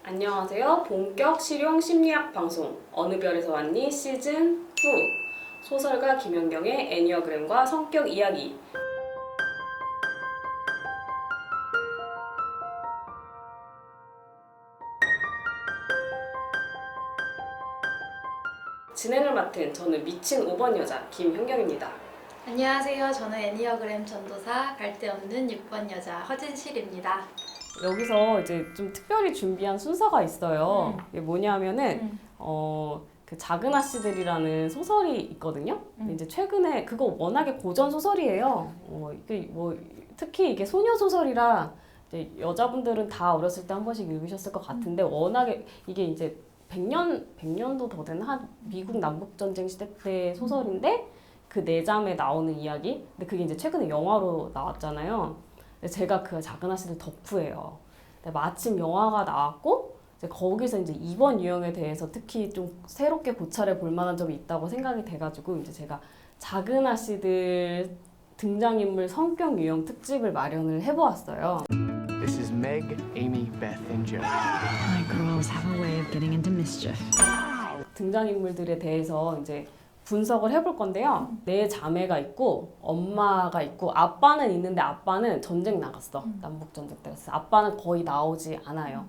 안녕하세요. 본격 실용 심리학 방송 어느 별에서 왔니 시즌 2 소설가 김연경의 애니어그램과 성격 이야기. 진행을 맡은 저는 미친 5번 여자 김현경입니다. 안녕하세요. 저는 애니어그램 전도사 갈데없는 6번 여자 허진실입니다. 여기서 이제 좀 특별히 준비한 순서가 있어요. 이게 뭐냐면은 그 작은 아씨들이라는 소설이 있거든요. 근데 이제 최근에 그거 워낙에 고전 소설이에요. 이게 뭐 특히 이게 소녀 소설이라 이제 여자분들은 다 어렸을 때 한 번씩 읽으셨을 것 같은데 워낙에 이게 이제 100년도 더 된 한 미국 남북 전쟁 시대 때 소설인데 그 네 자매 나오는 이야기. 근데 그게 이제 최근에 영화로 나왔잖아요. 근데 제가 그 작은 아씨들 덕후예요. 근데 마침 영화가 나왔고 이제 거기서 이제 이번 유형에 대해서 특히 좀 새롭게 고찰해 볼 만한 점이 있다고 생각이 돼가지고 이제 제가 작은 아씨들 등장인물 성격 유형 특집을 마련을 해보았어요. This is Meg, Amy, Beth, and Joe. My girls have a way of getting into mischief. 등장인물들에 대해서 이제 분석을 해볼 건데요. 네 자매가 있고 엄마가 있고 아빠는 있는데 아빠는 전쟁 나갔어. 남북 전쟁 때. 그래서 아빠는 거의 나오지 않아요.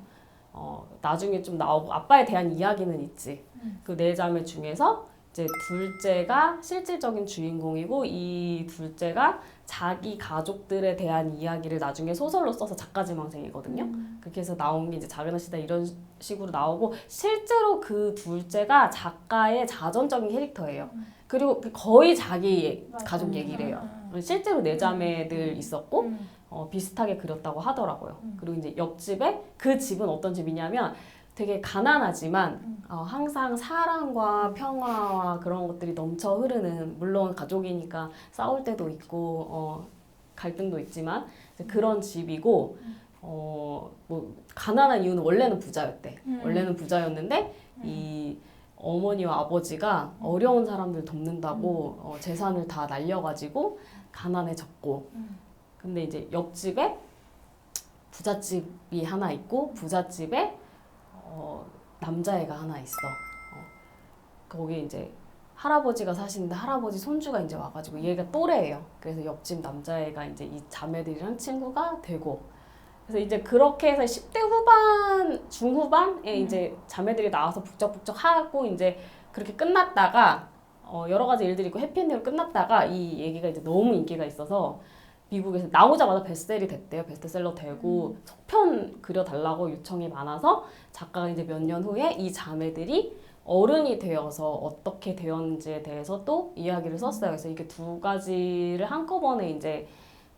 나중에 좀 나오고 아빠에 대한 이야기는 있지. 그 네 자매 중에서 이제 둘째가 실질적인 주인공이고 이 둘째가 자기 가족들에 대한 이야기를 나중에 소설로 써서 작가지망생이거든요. 그렇게 해서 나온 게 이제 작은 아씨다 이런 식으로 나오고 실제로 그 둘째가 작가의 자전적인 캐릭터예요. 그리고 거의 자기 가족 얘기를 해요. 실제로 네 자매들 있었고 비슷하게 그렸다고 하더라고요. 그리고 이제 옆집에 그 집은 어떤 집이냐면 되게 가난하지만 항상 사랑과 평화와 그런 것들이 넘쳐 흐르는, 물론 가족이니까 싸울 때도 있고 갈등도 있지만 그런 집이고 뭐 가난한 이유는 원래는 부자였대. 원래는 부자였는데 이 어머니와 아버지가 어려운 사람들 돕는다고 재산을 다 날려가지고 가난해졌고 근데 이제 옆집에 부잣집이 하나 있고 부잣집에 남자애가 하나 있어. 거기 이제 할아버지가 사시는데 할아버지 손주가 이제 와가지고 얘가 또래예요. 그래서 옆집 남자애가 이제 이 자매들이랑 친구가 되고 그래서 이제 그렇게 해서 10대 후반, 중후반에 이제 자매들이 나와서 북적북적 하고 이제 그렇게 끝났다가 여러 가지 일들이 있고 해피엔딩으로 끝났다가 이 얘기가 이제 너무 인기가 있어서 미국에서 나오자마자 베스트셀이 됐대요. 베스트셀러 되고 속편 그려달라고 요청이 많아서 작가가 이제 몇 년 후에 이 자매들이 어른이 되어서 어떻게 되었는지에 대해서 또 이야기를 썼어요. 그래서 이게 두 가지를 한꺼번에 이제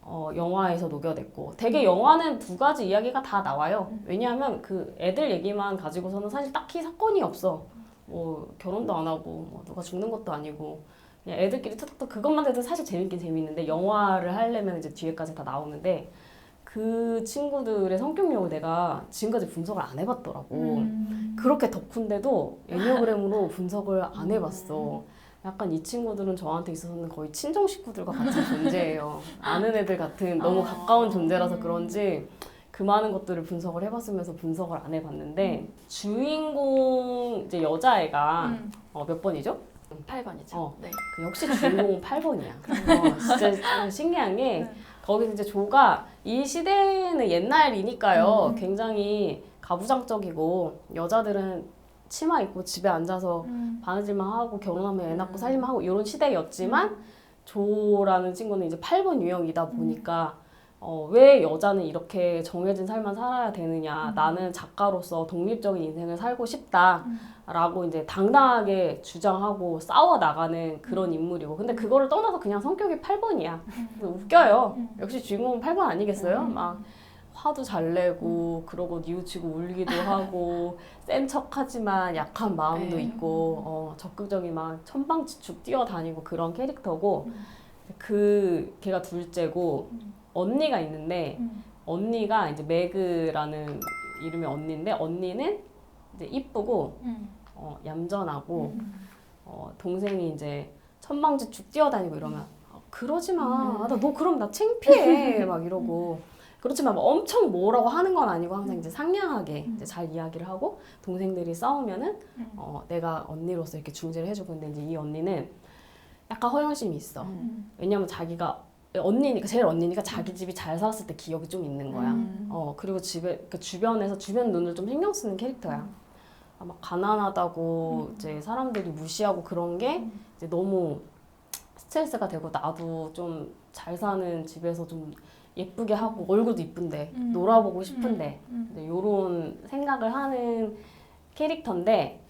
영화에서 녹여냈고 되게 영화는 두 가지 이야기가 다 나와요. 왜냐하면 그 애들 얘기만 가지고서는 사실 딱히 사건이 없어. 뭐 결혼도 안 하고 뭐 누가 죽는 것도 아니고 그냥 애들끼리 툭툭 그것만 해도 사실 재밌긴 재밌는데 영화를 하려면 이제 뒤에까지 다 나오는데 그 친구들의 성격력을 내가 지금까지 분석을 안 해봤더라고. 그렇게 덕후인데도 애니어그램으로 분석을 안 해봤어. 약간 이 친구들은 저한테 있어서는 거의 친정 식구들과 같은 존재예요. 아는 애들 같은 너무 가까운 존재라서 그런지 그 많은 것들을 분석을 해봤으면서 분석을 안 해봤는데 주인공 이제 여자애가 몇 번이죠? 8번이죠. 네. 그 역시 주인공은 8번이야. 진짜 신기한 게 거기서 이제 조가 이 시대는 옛날이니까요. 굉장히 가부장적이고 여자들은 치마 입고 집에 앉아서 바느질만 하고 결혼하면 애 낳고 살림만 하고 이런 시대였지만 조라는 친구는 이제 8번 유형이다 보니까 왜 여자는 이렇게 정해진 삶만 살아야 되느냐. 나는 작가로서 독립적인 인생을 살고 싶다라고 이제 당당하게 주장하고 싸워 나가는 그런 인물이고. 근데 그거를 떠나서 그냥 성격이 8번이야. 웃겨요. 역시 주인공은 8번 아니겠어요? 막 화도 잘 내고 그러고 뉘우치고 울기도 하고 센 척하지만 약한 마음도 있고 적극적인 막 천방지축 뛰어다니고 그런 캐릭터고 걔가 둘째고 언니가 있는데 언니가 이제 매그라는 이름의 언니인데 언니는 이제 이쁘고 얌전하고 동생이 이제 천방지축 뛰어다니고 이러면 그러지 마. 나 너 그럼 나 창피해 막 이러고 그렇지만 뭐 엄청 뭐라고 하는 건 아니고 항상 이제 상냥하게 이제 잘 이야기를 하고 동생들이 싸우면은 내가 언니로서 이렇게 중재를 해주고 근데 이제 이 언니는 약간 허영심이 있어. 왜냐면 자기가 언니니까 제일 언니니까 자기 집이 잘 살았을 때 기억이 좀 있는 거야. 그리고 집에 그 주변에서 주변 눈을 좀 신경 쓰는 캐릭터야. 막 가난하다고 이제 사람들이 무시하고 그런 게 이제 너무 스트레스가 되고 나도 좀 잘 사는 집에서 좀 예쁘게 하고 얼굴도 이쁜데 놀아보고 싶은데 이런 생각을 하는 캐릭터인데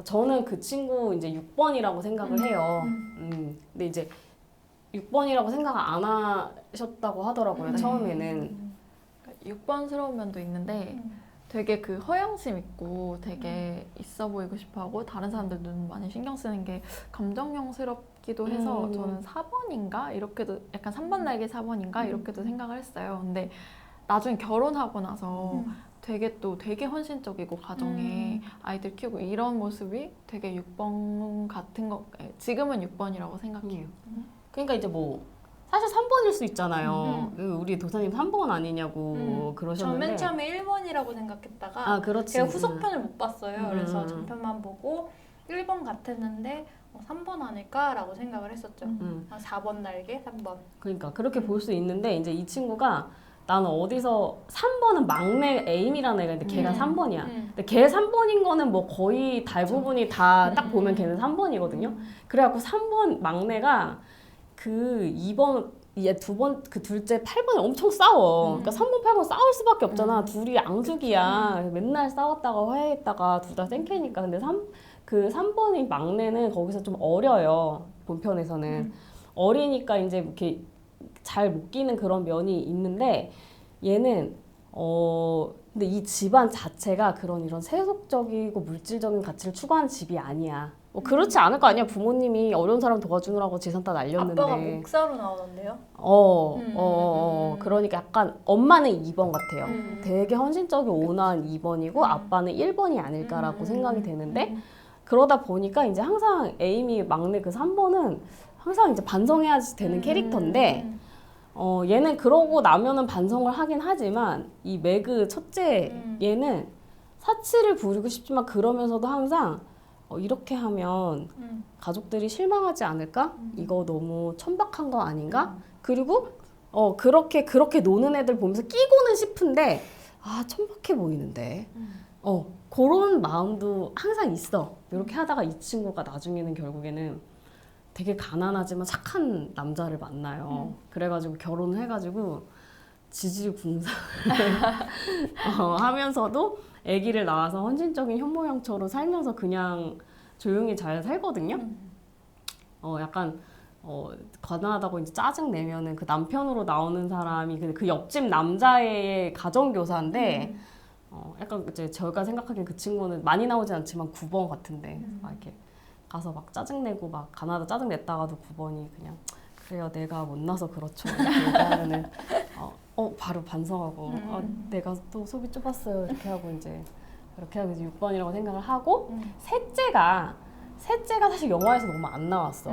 저는 그 친구 이제 6번이라고 생각을 해요. 근데 이제 6번이라고 생각 안 하셨다고 하더라고요. 처음에는. 6번스러운 면도 있는데 되게 그 허영심 있고 되게 있어 보이고 싶어하고 다른 사람들 눈 많이 신경 쓰는 게 감정용스럽기도 해서 저는 4번인가? 이렇게도 약간 3번 날개 4번인가? 이렇게도 생각을 했어요. 근데 나중에 결혼하고 나서 되게 또 되게 헌신적이고 가정에 아이들 키우고 이런 모습이 되게 6번 같은 거 지금은 6번이라고 생각해요. 그러니까 이제 뭐 사실 3번일 수 있잖아요. 우리 도사님 3번 아니냐고 그러셨는데. 전 맨 처음에 1번이라고 생각했다가 아, 그렇지. 제가 후속편을 못 봤어요. 그래서 전편만 보고 1번 같았는데 3번 아닐까라고 생각을 했었죠. 4번 날개, 3번. 그러니까 그렇게 볼 수 있는데 이제 이 친구가 나는 어디서 3번은 막내 에임이라는 애가 있는데 걔가 3번이야. 근데 걔 3번인 거는 뭐 거의 대부분이 다 딱 보면 걔는 3번이거든요. 그래갖고 3번 막내가 그 2번 얘 2번 그 둘째 8번이 엄청 싸워. 그러니까 3번 8번 싸울 수밖에 없잖아. 둘이 앙숙이야. 맨날 싸웠다가 화해했다가 둘 다 쌩캐니까. 근데 그 3번이 막내는 거기서 좀 어려요. 본편에서는 어리니까 이제 이렇게 잘 못 끼는 그런 면이 있는데 얘는 근데 이 집안 자체가 그런 이런 세속적이고 물질적인 가치를 추구하는 집이 아니야. 뭐 그렇지 않을 거 아니야. 부모님이 어려운 사람 도와주느라고 재산 다 날렸는데. 아빠가 목사로 나오는데요? 그러니까 약간 엄마는 2번 같아요. 되게 헌신적이 온화한 2번이고 아빠는 1번이 아닐까라고 생각이 되는데 그러다 보니까 이제 항상 에이미 막내 그 3번은 항상 이제 반성해야 되는 캐릭터인데 얘는 그러고 나면은 반성을 하긴 하지만 이 매그 첫째 얘는 사치를 부리고 싶지만 그러면서도 항상 이렇게 하면 가족들이 실망하지 않을까? 이거 너무 천박한 거 아닌가? 그리고 그렇게 노는 애들 보면서 끼고는 싶은데 아 천박해 보이는데 그런 마음도 항상 있어. 이렇게 하다가 이 친구가 나중에는 결국에는 되게 가난하지만 착한 남자를 만나요. 그래가지고 결혼을 해가지고 지지부동산을 하면서도 아기를 낳아서 헌신적인 현모양처럼 살면서 그냥 조용히 잘 살거든요. 약간 가난하다고 이제 짜증 내면은 그 남편으로 나오는 사람이 그 옆집 남자의 가정교사인데 약간 이제 저희가 생각하기엔 그 친구는 많이 나오진 않지만 9번 같은데 막 이렇게 가서 막 짜증내고 막 가나다 짜증 냈다가도 9번이 그냥 그래요 내가 못나서 그렇죠 이렇게 얘기하면은 바로 반성하고 내가 또 속이 좁았어요 이렇게 하고 이제 6번이라고 생각을 하고 셋째가 사실 영화에서 너무 안 나왔어.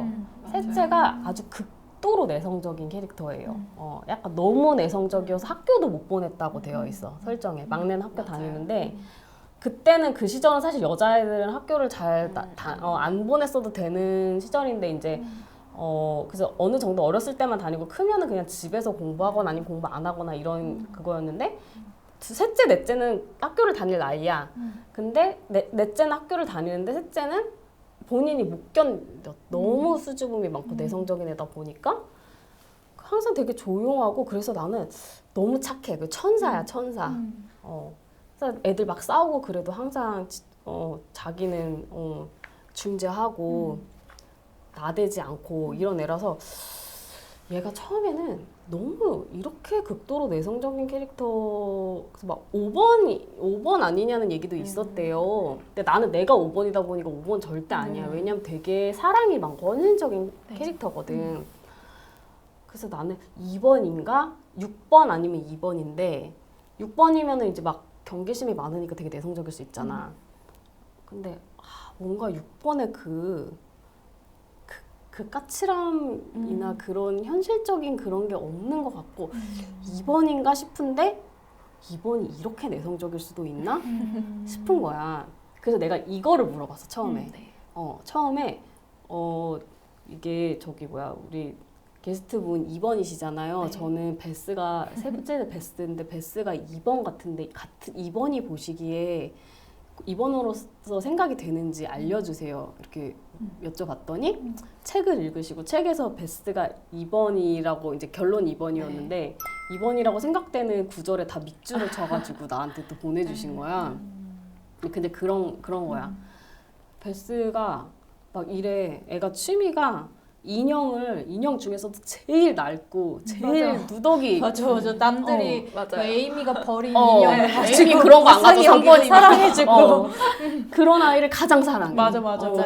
셋째가 아주 극도로 내성적인 캐릭터예요. 약간 너무 내성적이어서 학교도 못 보냈다고 되어 있어 설정에. 막내는 학교 다니는데 그때는 그 시절은 사실 여자애들은 학교를 잘 안 보냈어도 되는 시절인데 이제 그래서 어느 정도 어렸을 때만 다니고 크면은 그냥 집에서 공부하거나 아니면 공부 안 하거나 이런 그거였는데 셋째, 넷째는 학교를 다닐 나이야. 근데 넷째는 학교를 다니는데 셋째는 본인이 못 견뎌. 너무 수줍음이 많고 내성적인 애다 보니까 항상 되게 조용하고 그래서 나는 너무 착해. 그 천사야, 천사. 그래서 애들 막 싸우고 그래도 항상 자기는 중재하고 나대지 않고 이런 애라서 얘가 처음에는 너무 이렇게 극도로 내성적인 캐릭터 그래서 막 5번 아니냐는 얘기도 있었대요. 근데 나는 내가 5번이다 보니까 5번 절대 아니야. 왜냐면 되게 사랑이 많고 헌신적인 캐릭터거든. 그래서 나는 2번인가 6번 아니면 2번인데 6번이면은 이제 막 경계심이 많으니까 되게 내성적일 수 있잖아. 근데 뭔가 6번의 그 그 까칠함이나 그런 현실적인 그런 게 없는 것 같고 2번인가 싶은데 2번이 이렇게 내성적일 수도 있나 싶은 거야. 그래서 내가 이거를 물어봤어 처음에. 처음에 이게 저기 뭐야 우리 게스트분 2번이시잖아요. 저는 베스가 세 번째는 베스인데 베스가 2번 같은데 2번이 보시기에 2번으로서 생각이 되는지 알려주세요. 이렇게 여쭤봤더니 책을 읽으시고 책에서 베스가 2번이라고 이제 결론 2번이었는데 2번이라고 생각되는 구절에 다 밑줄을 쳐가지고 나한테 또 보내주신 거야. 근데 그런 거야. 베스가 막 이래. 애가 취미가 인형 중에서도 제일 낡고 제일 누더기. 맞아. 남들이 맞아요. 그 에이미가 버린 인형을 인형을 솔직히 그런 거 안 가져 3번이 사랑해주고 그런 아이를 가장 사랑해. 맞아.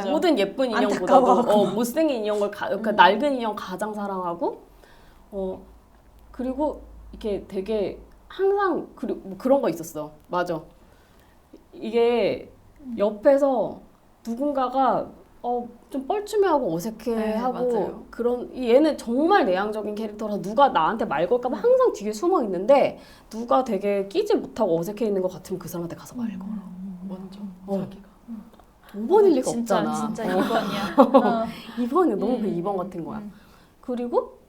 모든 예쁜 인형보다도 못생긴 인형을 그러니까 낡은 인형 가장 사랑하고 그리고 이렇게 되게 항상 뭐 그런 거 있었어. 맞아. 이게 옆에서 누군가가 좀 뻘쭘해하고 어색해하고 맞아요. 그런 얘는 정말 내향적인 캐릭터라서 누가 나한테 말 걸까 봐 항상 뒤에 숨어 있는데 누가 되게 끼지 못하고 어색해 있는 것 같으면 그 사람한테 가서 말 걸어. 먼저 자기가 5번일 리가 없잖아. 진짜 2번이야. 2번이 너무 그 2번 같은 거야. 그리고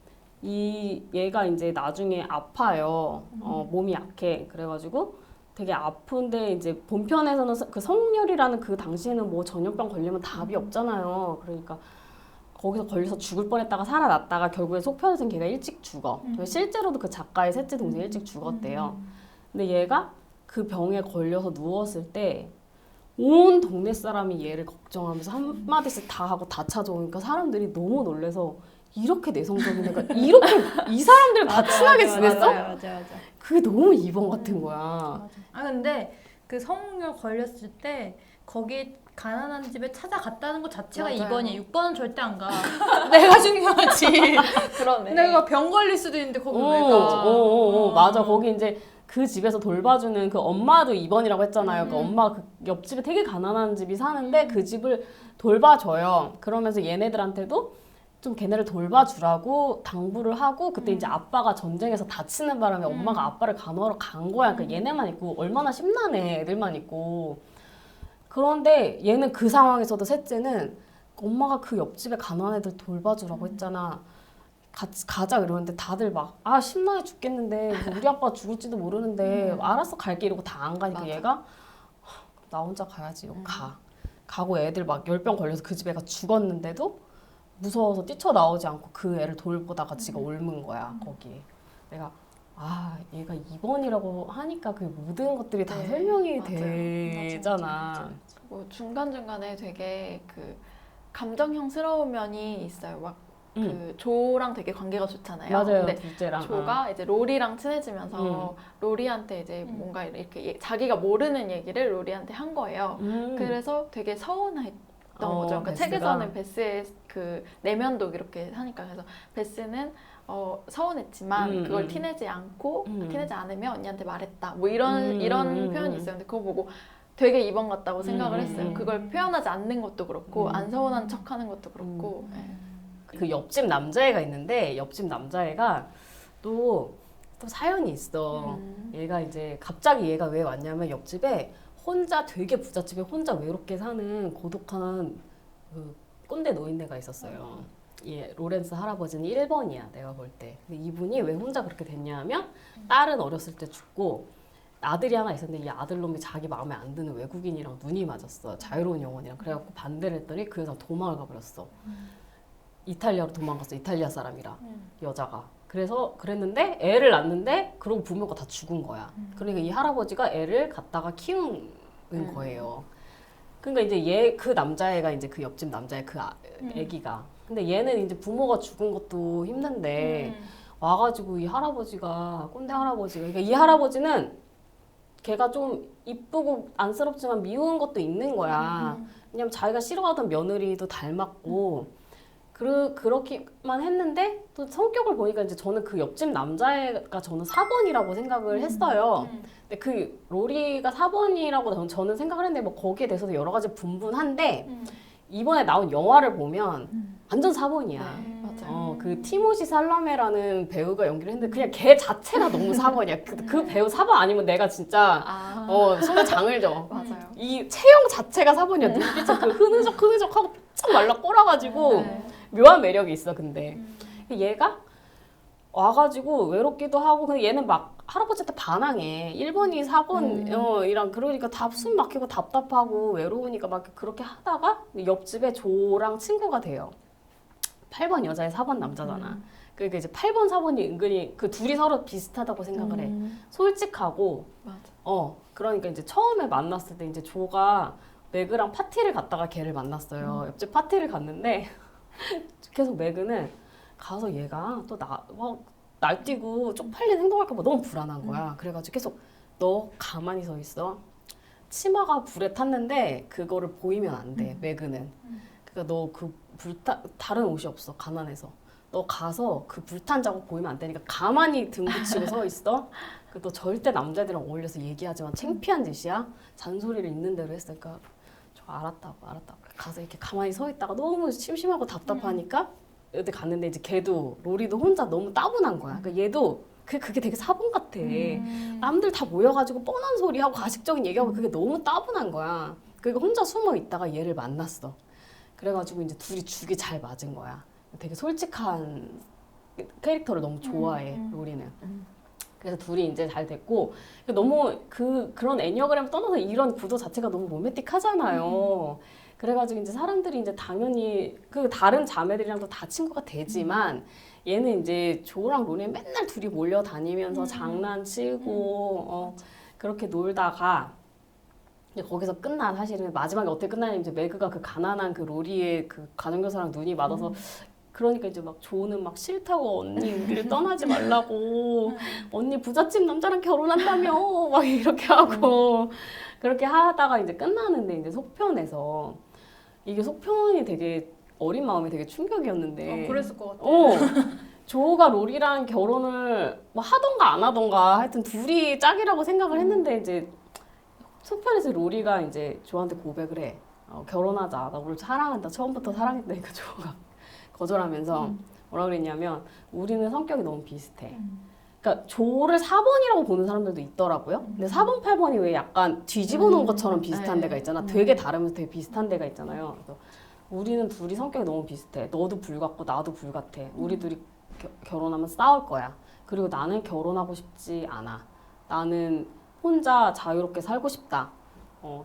얘가 이제 나중에 아파요. 몸이 약해. 그래가지고 되게 아픈데 이제 본편에서는 그 성렬이라는 그 당시에는 뭐 전염병 걸리면 답이 없잖아요. 그러니까 거기서 걸려서 죽을 뻔했다가 살아났다가 결국에 속편에서는 걔가 일찍 죽어. 실제로도 그 작가의 셋째 동생이 일찍 죽었대요. 근데 얘가 그 병에 걸려서 누웠을 때 온 동네 사람이 얘를 걱정하면서 한마디씩 다 하고 다 찾아오니까 사람들이 너무 놀래서 이렇게 내성적인 애가 이렇게 이 사람들 다 친하게 지냈어? 맞아. 그게 너무 2번 같은 거야. 근데 그 성흉열 걸렸을 때 거기 가난한 집에 찾아갔다는 것 자체가 맞아요. 2번이야. 6번은 절대 안 가. 내가 중요하지. 그러네. 내가 병 걸릴 수도 있는데 거기 왜 가? 맞아. 거기 이제 그 집에서 돌봐주는 그 엄마도 2번이라고 했잖아요. 그 엄마 그 옆집에 되게 가난한 집이 사는데 그 집을 돌봐줘요. 그러면서 얘네들한테도 좀 걔네를 돌봐주라고 당부를 하고 그때 이제 아빠가 전쟁에서 다치는 바람에 엄마가 아빠를 간호하러 간 거야. 그러니까 얘네만 있고 얼마나 심란해. 애들만 있고. 그런데 얘는 그 상황에서도 셋째는 엄마가 그 옆집에 가난한 애들 돌봐주라고 했잖아. 같이 가자 이러는데 다들 막 심란해 죽겠는데 우리 아빠 죽을지도 모르는데 알았어 갈게 이러고 다 안 가니까 맞아. 얘가 나 혼자 가야지 이러고 가고 애들 막 열병 걸려서 그 집에 애가 죽었는데도 무서워서 뛰쳐나오지 않고 그 애를 돌보다가 지가 옮은 거야 거기에. 내가 얘가 2번이라고 하니까 그 모든 것들이 다 설명이 되잖아. 뭐 중간중간에 되게 그 감정형스러운 면이 있어요. 막 그 조랑 되게 관계가 좋잖아요. 맞아요. 근데 둘째랑. 조가 이제 로리랑 친해지면서 로리한테 이제 뭔가 이렇게 자기가 모르는 얘기를 로리한테 한 거예요. 그래서 되게 서운했던 거죠. 그러니까 베스가? 책에서는 베스의 그 내면도 이렇게 하니까 그래서 베스는 서운했지만 그걸 티내지 않고 티내지 않으면 언니한테 말했다. 뭐 이런 표현이 있어요. 근데 그거 보고 되게 2번 같다고 생각을 했어요. 그걸 표현하지 않는 것도 그렇고 안 서운한 척하는 것도 그렇고. 그 옆집 남자애가 있는데 옆집 남자애가 또 사연이 있어. 얘가 이제 갑자기 얘가 왜 왔냐면 옆집에 혼자 되게 부잣집에 혼자 외롭게 사는 고독한 그 꼰대 노인네가 있었어요. 로렌스 할아버지는 1번이야 내가 볼 때. 근데 이분이 왜 혼자 그렇게 됐냐 하면 딸은 어렸을 때 죽고 아들이 하나 있었는데 이 아들놈이 자기 마음에 안 드는 외국인이랑 눈이 맞았어. 자유로운 영혼이랑. 그래갖고 반대를 했더니 그 여자가 도망을 가버렸어. 이탈리아로 도망갔어. 이탈리아 사람이라 여자가. 그래서 그랬는데 애를 낳는데 그러고 부모가 다 죽은 거야. 그러니까 이 할아버지가 애를 갖다가 키우는 거예요. 그러니까 이제 그 남자애가 이제 그 옆집 남자애 그 애기가. 근데 얘는 이제 부모가 죽은 것도 힘든데 와가지고 이 할아버지가 꼰대 할아버지가 그러니까 이 할아버지는 걔가 좀 이쁘고 안쓰럽지만 미운 것도 있는 거야. 왜냐면 자기가 싫어하던 며느리도 닮았고 그렇게만 했는데 또 성격을 보니까 이제 저는 그 옆집 남자애가 저는 4번이라고 생각을 했어요. 근데 그 로리가 4번이라고 저는 생각을 했는데 뭐 거기에 대해서도 여러 가지 분분한데 이번에 나온 영화를 보면 완전 4번이야. 네, 맞아요. 그 티모시 살라메라는 배우가 연기를 했는데 그냥 걔 자체가 너무 4번이야. 그 배우 4번 아니면 내가 진짜 손에 장을 져. 맞아요. 이 체형 자체가 4번이야. 눈빛이 그 흐느적흐느적하고 쫙 말라 꼬라가지고 네. 묘한 매력이 있어. 근데 얘가 와가지고 외롭기도 하고 근데 얘는 막 할아버지한테 반항해. 1번이 4번 이랑 그러니까 다 숨 막히고 답답하고 외로우니까 막 그렇게 하다가 옆집에 조랑 친구가 돼요. 8번 여자애 4번 남자잖아. 그러니까 이제 8번 4번이 은근히 그 둘이 서로 비슷하다고 생각을 해. 솔직하고 맞아. 그러니까 이제 처음에 만났을 때 이제 조가 매그랑 파티를 갔다가 걔를 만났어요. 옆집 파티를 갔는데 계속 매그는 가서 얘가 또 날뛰고 쪽팔린 행동할까 봐 너무 불안한 거야. 그래가지고 계속 너 가만히 서 있어. 치마가 불에 탔는데 그거를 보이면 안 돼. 매그는. 그러니까 너 그 다른 옷이 없어. 가난해서. 너 가서 그 불탄 자국 보이면 안 되니까 가만히 등 붙이고 서 있어. 너 절대 남자들이랑 어울려서 얘기하지만 창피한 짓이야. 잔소리를 있는 대로 했으니까 저 알았다고. 가서 이렇게 가만히 서 있다가 너무 심심하고 답답하니까 어디 갔는데 이제 걔도 로리도 혼자 너무 따분한 거야. 그러니까 얘도 그게 되게 4번 같아. 남들 다 모여가지고 뻔한 소리하고 가식적인 얘기하고 그게 너무 따분한 거야. 그러니까 혼자 숨어 있다가 얘를 만났어. 그래가지고 이제 둘이 죽이 잘 맞은 거야. 되게 솔직한 캐릭터를 너무 좋아해 로리는. 그래서 둘이 이제 잘 됐고 너무 그런 애니어그램을 떠나서 이런 구도 자체가 너무 로맨틱하잖아요. 그래가지고 이제 사람들이 이제 당연히 그 다른 자매들이랑도 다 친구가 되지만 얘는 이제 조랑 로리는 맨날 둘이 몰려다니면서 장난치고 그렇게 놀다가 이제 거기서 끝나. 사실은 마지막에 어떻게 끝나냐면 이제 매그가 그 가난한 그 로리의 그 가정교사랑 눈이 맞아서 그러니까 이제 막 조는 막 싫다고 언니 우리를 떠나지 말라고 언니 부잣집 남자랑 결혼한다며 막 이렇게 하고 그렇게 하다가 이제 끝나는데 이제 속편에서 이게 속편이 되게 어린 마음에 되게 충격이었는데 그랬을 것 같아. 조가 로리랑 결혼을 뭐 하던가 안 하던가 하여튼 둘이 짝이라고 생각을 했는데 이제 속편에서 로리가 이제 조한테 고백을 해. 결혼하자. 나 우리 사랑한다. 처음부터 사랑했다니까 조가 거절하면서 뭐라 그랬냐면 우리는 성격이 너무 비슷해. 그러니까 조를 4번이라고 보는 사람들도 있더라고요. 근데 4번, 8번이 왜 약간 뒤집어 놓은 것처럼 비슷한 데가 있잖아. 되게 다르면서 되게 비슷한 데가 있잖아요. 그래서 우리는 둘이 성격이 너무 비슷해. 너도 불 같고 나도 불 같아. 우리 둘이 결혼하면 싸울 거야. 그리고 나는 결혼하고 싶지 않아. 나는 혼자 자유롭게 살고 싶다.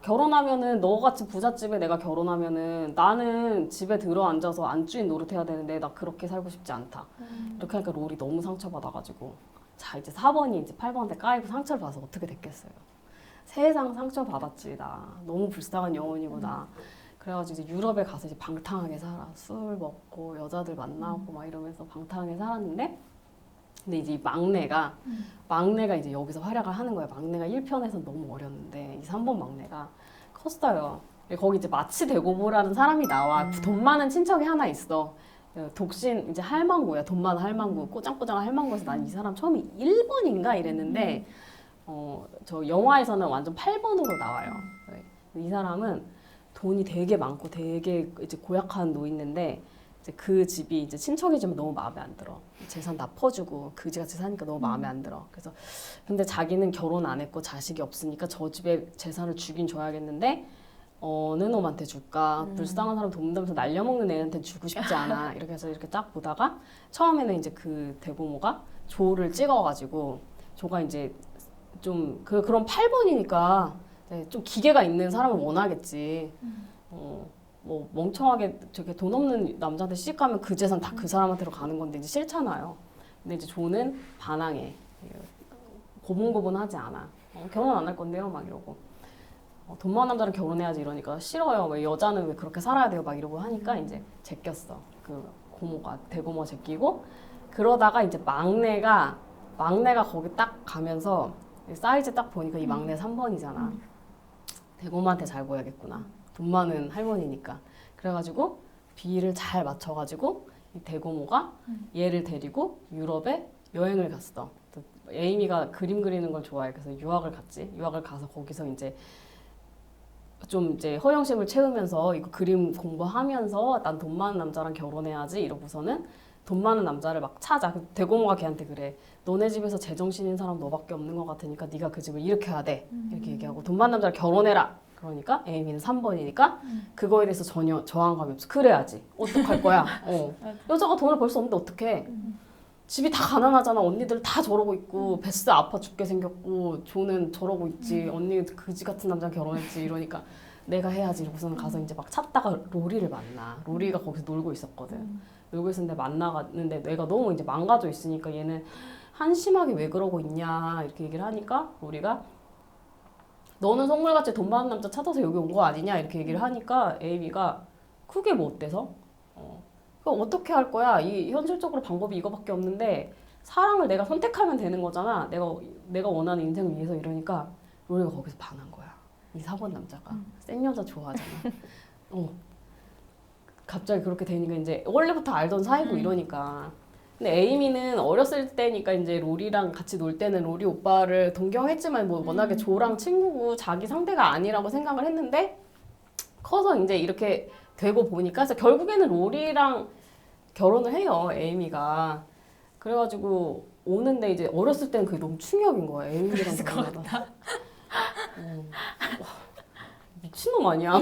결혼하면은 너같이 부잣집에 내가 결혼하면은 나는 집에 들어앉아서 안주인 노릇해야 되는데 나 그렇게 살고 싶지 않다. 이렇게 하니까 롤이 너무 상처받아가지고 자 이제 4번이 이제 8번한테 까이고 상처를 받아서 어떻게 됐겠어요. 세상 상처받았지 나. 너무 불쌍한 영혼이구나. 그래가지고 이제 유럽에 가서 이제 방탕하게 살아. 술 먹고 여자들 만나고 막 이러면서 방탕하게 살았는데 근데 이제 이 막내가 이제 여기서 활약을 하는 거야. 막내가 1편에서는 너무 어렸는데 이 3번 막내가 컸어요. 거기 이제 마치 대고보라는 사람이 나와. 돈 많은 친척이 하나 있어. 독신 이제 할망구야. 돈 많은 할망구. 꼬장꼬장한 할망구에서 난 이 사람 처음에 1번인가 이랬는데 저 영화에서는 완전 8번으로 나와요. 이 사람은 돈이 되게 많고 되게 이제 고약한 노인인데 이제 그 집이 이제 친척이지만 너무 마음에 안 들어. 재산 다 퍼주고 그지같이 사니까 너무 마음에 안 들어. 그래서 근데 자기는 결혼 안 했고 자식이 없으니까 저 집에 재산을 주긴 줘야겠는데 어느 놈한테 줄까? 불쌍한 사람 돈 받으면서 날려먹는 애한테 주고 싶지 않아. 이렇게 해서 이렇게 딱 보다가 처음에는 이제 그 대부모가 조를 찍어가지고 조가 이제 좀 그런 8번이니까 좀 기계가 있는 사람을 원하겠지. 뭐 멍청하게 저게 돈 없는 남자한테 시집가면 그 재산 다 그 사람한테로 가는 건데 이제 싫잖아요. 근데 이제 조는 반항해. 고분고분하지 않아. 결혼 안 할 건데요, 막 이러고. 돈 많은 남자랑 결혼해야지 이러니까 싫어요. 왜 여자는 왜 그렇게 살아야 돼요, 막 이러고 하니까 이제 제꼈어. 그 고모가 대고모 제끼고 그러다가 이제 막내가 거기 딱 가면서 사이즈 딱 보니까 이 막내 3번이잖아. 대고모한테 잘 보여야겠구나. 돈 많은 할머니니까. 그래가지고 비를 잘 맞춰가지고 이 대고모가 얘를 데리고 유럽에 여행을 갔어. 에이미가 그림 그리는 걸 좋아해. 그래서 유학을 갔지. 유학을 가서 거기서 이제 좀 이제 허영심을 채우면서 이거 그림 공부하면서 난 돈 많은 남자랑 결혼해야지 이러고서는 돈 많은 남자를 막 찾아. 대고모가 걔한테 그래. 너네 집에서 제정신인 사람 너밖에 없는 것 같으니까 네가 그 집을 일으켜야 돼. 이렇게 얘기하고 돈 많은 남자를 결혼해라. 그러니까 에이미는 3번이니까 그거에 대해서 전혀 저항감이 없어. 그래야지. 어떡할 거야. 여자가 돈을 벌 수 없는데 어떡해. 집이 다 가난하잖아. 언니들 다 저러고 있고 베스 아파 죽게 생겼고 조는 저러고 있지. 언니 그지 같은 남자랑 결혼했지. 이러니까 내가 해야지. 이러고서는 가서 이제 막 찾다가 로리를 만나. 로리가 거기서 놀고 있었거든. 놀고 있었는데 만나갔는데 내가 너무 이제 망가져 있으니까 얘는 한심하게 왜 그러고 있냐 이렇게 얘기를 하니까 로리가 너는 속물같이 돈 많은 남자 찾아서 여기 온 거 아니냐 이렇게 얘기를 하니까 에이미가 그게 뭐 어때서? 그럼 어떻게 할 거야? 이 현실적으로 방법이 이거밖에 없는데 사랑을 내가 선택하면 되는 거잖아. 내가 원하는 인생을 위해서 이러니까 로리가 거기서 반한 거야. 이 4번 남자가 센 여자 좋아하잖아. 갑자기 그렇게 되니까 이제 원래부터 알던 사이고 이러니까. 근데 에이미는 어렸을 때니까 이제 로리랑 같이 놀 때는 로리 오빠를 동경했지만 뭐 워낙에 조랑 친구고 자기 상대가 아니라고 생각을 했는데 커서 이제 이렇게 되고 보니까 그래서 결국에는 로리랑 결혼을 해요, 에이미가. 그래가지고 오는데 이제 어렸을 때는 그게 너무 충격인 거야, 에이미랑 결혼하다. 미친놈 아니야?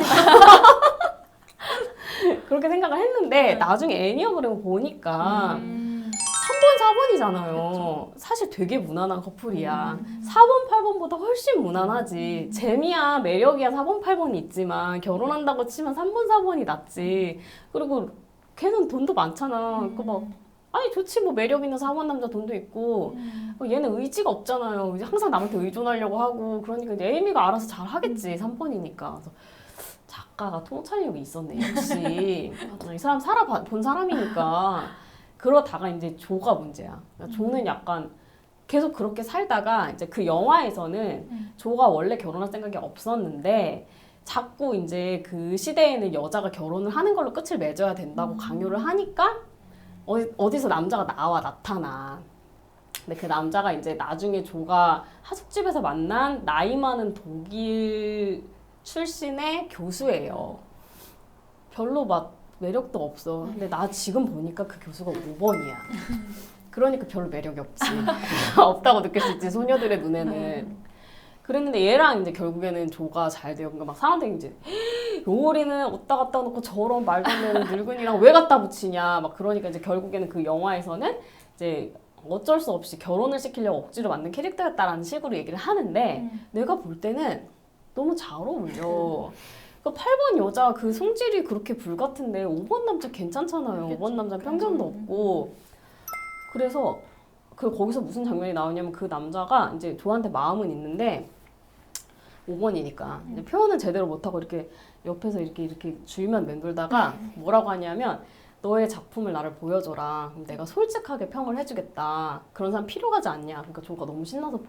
그렇게 생각을 했는데 나중에 애니어그램을 보니까 3번, 4번이잖아요. 사실 되게 무난한 커플이야. 4번, 8번보다 훨씬 무난하지. 재미야, 매력이야 4번, 8번이 있지만 결혼한다고 치면 3번, 4번이 낫지. 그리고 걔는 돈도 많잖아. 그 막 아니 좋지 뭐 매력 있는 4번 남자 돈도 있고 얘는 의지가 없잖아요. 이제 항상 남한테 의존하려고 하고 그러니까 이제 에이미가 알아서 잘 하겠지. 3번이니까. 그래서 작가가 통찰력이 있었네. 역시 이 사람 살아본 사람이니까. 그러다가 이제 조가 문제야. 그러니까 조는 약간 계속 그렇게 살다가 이제 그 영화에서는 조가 원래 결혼할 생각이 없었는데 자꾸 이제 그 시대에는 여자가 결혼을 하는 걸로 끝을 맺어야 된다고 강요를 하니까 어디서 남자가 나타나. 근데 그 남자가 이제 나중에 조가 하숙집에서 만난 나이 많은 독일 출신의 교수예요. 별로 막 매력도 없어. 근데 나 지금 보니까 그 교수가 5번이야. 그러니까 별로 매력이 없지. 없다고 느낄 수 있지, 소녀들의 눈에는. 그랬는데 얘랑 이제 결국에는 조가 잘 돼요. 그러니까 막 사람들이 이제 로리는 어디다 갖다 놓고 저런 말도 안 되는 늙은이랑 왜 갖다 붙이냐. 막 그러니까 이제 결국에는 그 영화에서는 이제 어쩔 수 없이 결혼을 시키려고 억지로 만든 캐릭터였다라는 식으로 얘기를 하는데 내가 볼 때는 너무 잘 어울려. 그 8번 여자 그 성질이 그렇게 불같은데 5번 남자 괜찮잖아요. 5번 남자 편견도 없고. 그래서 거기서 무슨 장면이 나오냐면 그 남자가 이제 조한테 마음은 있는데 5번이니까 이제 표현은 제대로 못하고 이렇게 옆에서 이렇게 줄만 맴돌다가 뭐라고 하냐면 너의 작품을 나를 보여줘라. 그럼 내가 솔직하게 평을 해주겠다. 그런 사람 필요하지 않냐. 그러니까 조가 너무 신나서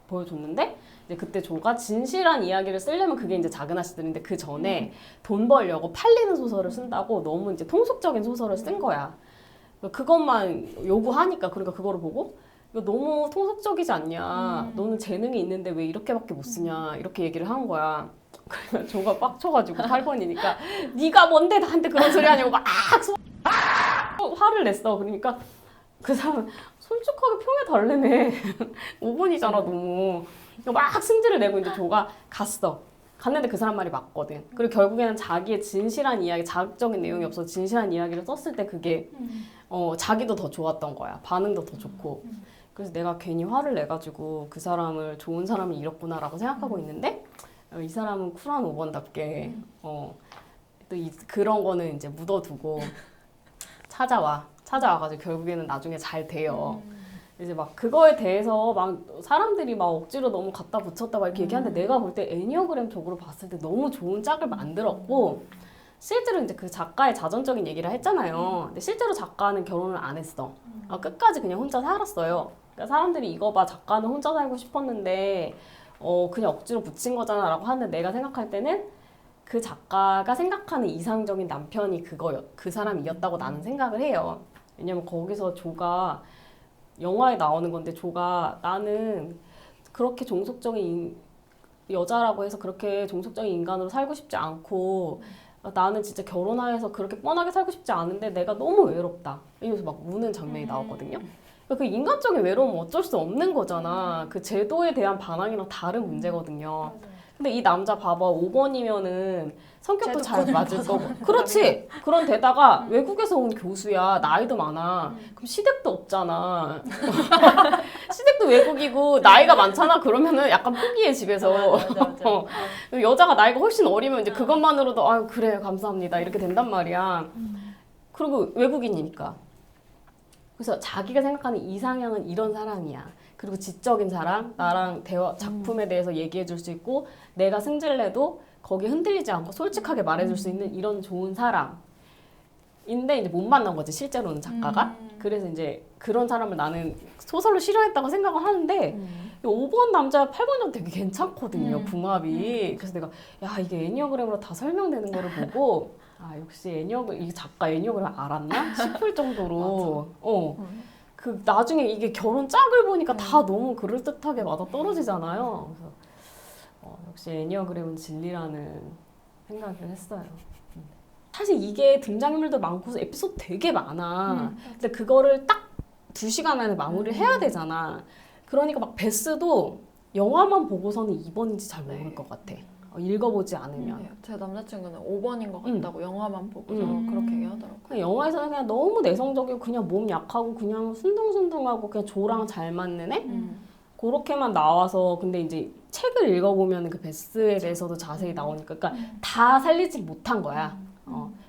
보여줬는데 이제 그때 조가 진실한 이야기를 쓰려면 그게 이제 작은 아씨들인데 그 전에 돈 벌려고 팔리는 소설을 쓴다고 너무 이제 통속적인 소설을 쓴 거야. 그것만 요구하니까 그러니까 그거를 보고 이거 너무 통속적이지 않냐. 너는 재능이 있는데 왜 이렇게밖에 못 쓰냐. 이렇게 얘기를 한 거야. 그러면 조가 빡쳐가지고 8번이니까 네가 뭔데 나한테 그런 소리 하냐고 막 화를 냈어. 그러니까 그 사람은 솔직하게 평해달래매. 5번이잖아 너무. 막 승질을 내고 이제 조가 갔는데 그 사람 말이 맞거든. 그리고 결국에는 자기의 진실한 이야기, 자극적인 내용이 없어서 진실한 이야기를 썼을 때 그게 자기도 더 좋았던 거야. 반응도 더 좋고. 그래서 내가 괜히 화를 내가지고 그 사람을 좋은 사람을 잃었구나라고 생각하고 있는데 이 사람은 쿨한 5번답게 또 그런 거는 이제 묻어두고 찾아와가지고 결국에는 나중에 잘 돼요. 이제 막 그거에 대해서 막 사람들이 막 억지로 너무 갖다 붙였다 막 이렇게 얘기하는데 내가 볼 때 애니어그램적으로 봤을 때 너무 좋은 짝을 만들었고 실제로 이제 그 작가의 자전적인 얘기를 했잖아요. 근데 실제로 작가는 결혼을 안 했어. 끝까지 그냥 혼자 살았어요. 그러니까 사람들이 이거 봐 작가는 혼자 살고 싶었는데 그냥 억지로 붙인 거잖아 라고 하는데 내가 생각할 때는 그 작가가 생각하는 이상적인 남편이 그 사람이었다고 나는 생각을 해요. 왜냐면 거기서 조가 영화에 나오는 건데 조가 나는 그렇게 종속적인 여자라고 해서 그렇게 종속적인 인간으로 살고 싶지 않고 나는 진짜 결혼해서 그렇게 뻔하게 살고 싶지 않은데 내가 너무 외롭다 이러면서 막 우는 장면이 나오거든요. 그 인간적인 외로움은 어쩔 수 없는 거잖아. 그 제도에 대한 반항이랑 다른 문제거든요. 근데 이 남자 봐봐 5번이면은 성격도 잘 맞을 거고 그렇지. 그런 데다가 외국에서 온 교수야. 나이도 많아. 그럼 시댁도 없잖아. 시댁도 외국이고 나이가 많잖아. 그러면은 약간 포기해 집에서. 여자가 나이가 훨씬 어리면 이제 그것만으로도 아유 그래 감사합니다 이렇게 된단 말이야. 그리고 외국인이니까. 그래서 자기가 생각하는 이상형은 이런 사람이야. 그리고 지적인 사람, 나랑 대화, 작품에 대해서 얘기해 줄 수 있고 내가 승질 내도 거기에 흔들리지 않고 솔직하게 말해 줄 수 있는 이런 좋은 사람인데 이제 못 만난 거지 실제로는 작가가. 그래서 이제 그런 사람을 나는 소설로 실현했다고 생각을 하는데 5번 남자 8번이랑 되게 괜찮거든요. 궁합이. 그래서 내가 야 이게 애니어그램으로 다 설명되는 거를 보고 아 역시 이 작가 애니어그램 알았나 싶을 정도로 그 나중에 이게 결혼 짝을 보니까 다 너무 그럴듯하게 맞아 떨어지잖아요. 그래서 역시 애니어그램은 진리라는 생각을 했어요. 사실 이게 등장인물도 많고 에피소드 되게 많아. 근데 그거를 딱 2시간 안에 마무리를 해야 되잖아. 그러니까 막 베스도 영화만 보고서는 2번인지 잘 모를 것 같아. 읽어보지 않으면. 네, 제 남자친구는 5번인 것 같다고 영화만 보고서 그렇게 얘기하더라고요. 그냥 영화에서는 그냥 너무 내성적이고 그냥 몸 약하고 그냥 순둥순둥하고 그냥 조랑 잘 맞는 애? 그렇게만 나와서 근데 이제 책을 읽어보면 그 베스에 대해서도 자세히 나오니까 그러니까 다 살리지 못한 거야.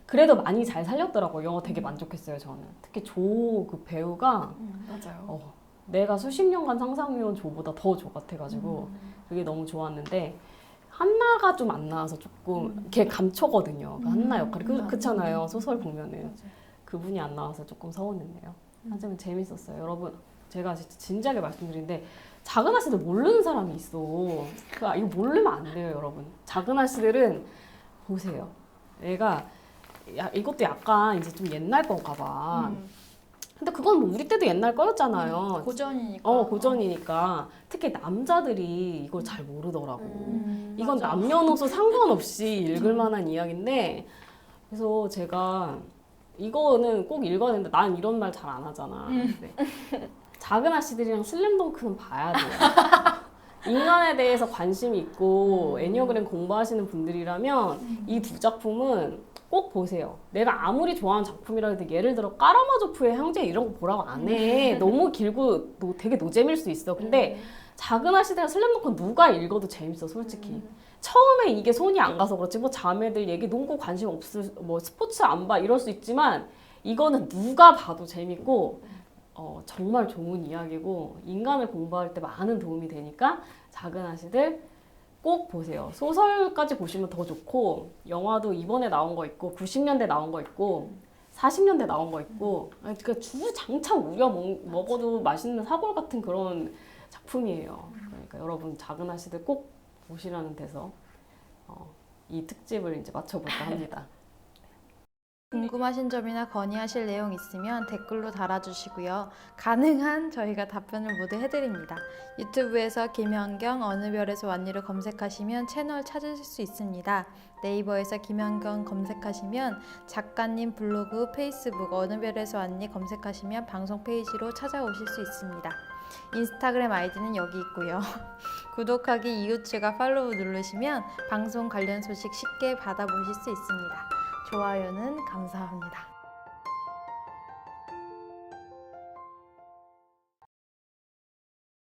그래도 많이 잘 살렸더라고요. 영화 되게 만족했어요 저는. 특히 조 그 배우가 맞아요. 내가 수십 년간 상상해온 조보다 더 조 같아가지고 그게 너무 좋았는데 한나가 좀 안 나와서 조금 걔 감초거든요. 그 한나 역할이 그렇잖아요. 소설 보면은 그분이 안 나와서 조금 서운했네요. 하지만 재밌었어요. 여러분 제가 진짜 진지하게 말씀드리는데 작은 아씨들 모르는 사람이 있어. 이거 모르면 안 돼요, 여러분. 작은 아씨들은 보세요. 얘가 이것도 약간 이제 좀 옛날 건가 봐. 근데 그건 뭐 우리 때도 옛날 거였잖아요. 고전이니까. 고전이니까. 특히 남자들이 이걸 잘 모르더라고. 이건 남녀노소 상관없이 읽을 만한 이야기인데 그래서 제가 이거는 꼭 읽어야 되는데 난 이런 말 잘 안 하잖아. 네. 작은 아씨들이랑 슬램덩크는 봐야 돼요. 인간에 대해서 관심이 있고 애니어그램 공부하시는 분들이라면 이 2작품은 꼭 보세요. 내가 아무리 좋아하는 작품이라 해도 예를 들어 까라마조프의 형제 이런 거 보라고 안 해. 너무 길고 되게 노잼일 수 있어. 근데 작은 아씨들이랑 슬램덩크는 누가 읽어도 재밌어 솔직히. 처음에 이게 손이 안 가서 그렇지 뭐 자매들 얘기 농구 관심 없을 뭐 스포츠 안 봐 이럴 수 있지만 이거는 누가 봐도 재밌고 정말 좋은 이야기고 인간을 공부할 때 많은 도움이 되니까 작은 아씨들 꼭 보세요. 소설까지 보시면 더 좋고 영화도 이번에 나온 거 있고 90년대 나온 거 있고 40년대 나온 거 있고 그러니까 주장창 우려 먹어도 맛있는 사골 같은 그런 작품이에요. 그러니까 여러분 작은 아씨들 꼭 보시라는 데서 이 특집을 이제 마쳐볼까 합니다. 궁금하신 점이나 건의하실 내용 있으면 댓글로 달아주시고요. 가능한 저희가 답변을 모두 해드립니다. 유튜브에서 김현경 어느 별에서 왔니를 검색하시면 채널 찾으실 수 있습니다. 네이버에서 김현경 검색하시면 작가님 블로그, 페이스북 어느 별에서 왔니 검색하시면 방송 페이지로 찾아오실 수 있습니다. 인스타그램 아이디는 여기 있고요. 구독하기, 이웃과 팔로우 누르시면 방송 관련 소식 쉽게 받아보실 수 있습니다. 좋아요는 감사합니다.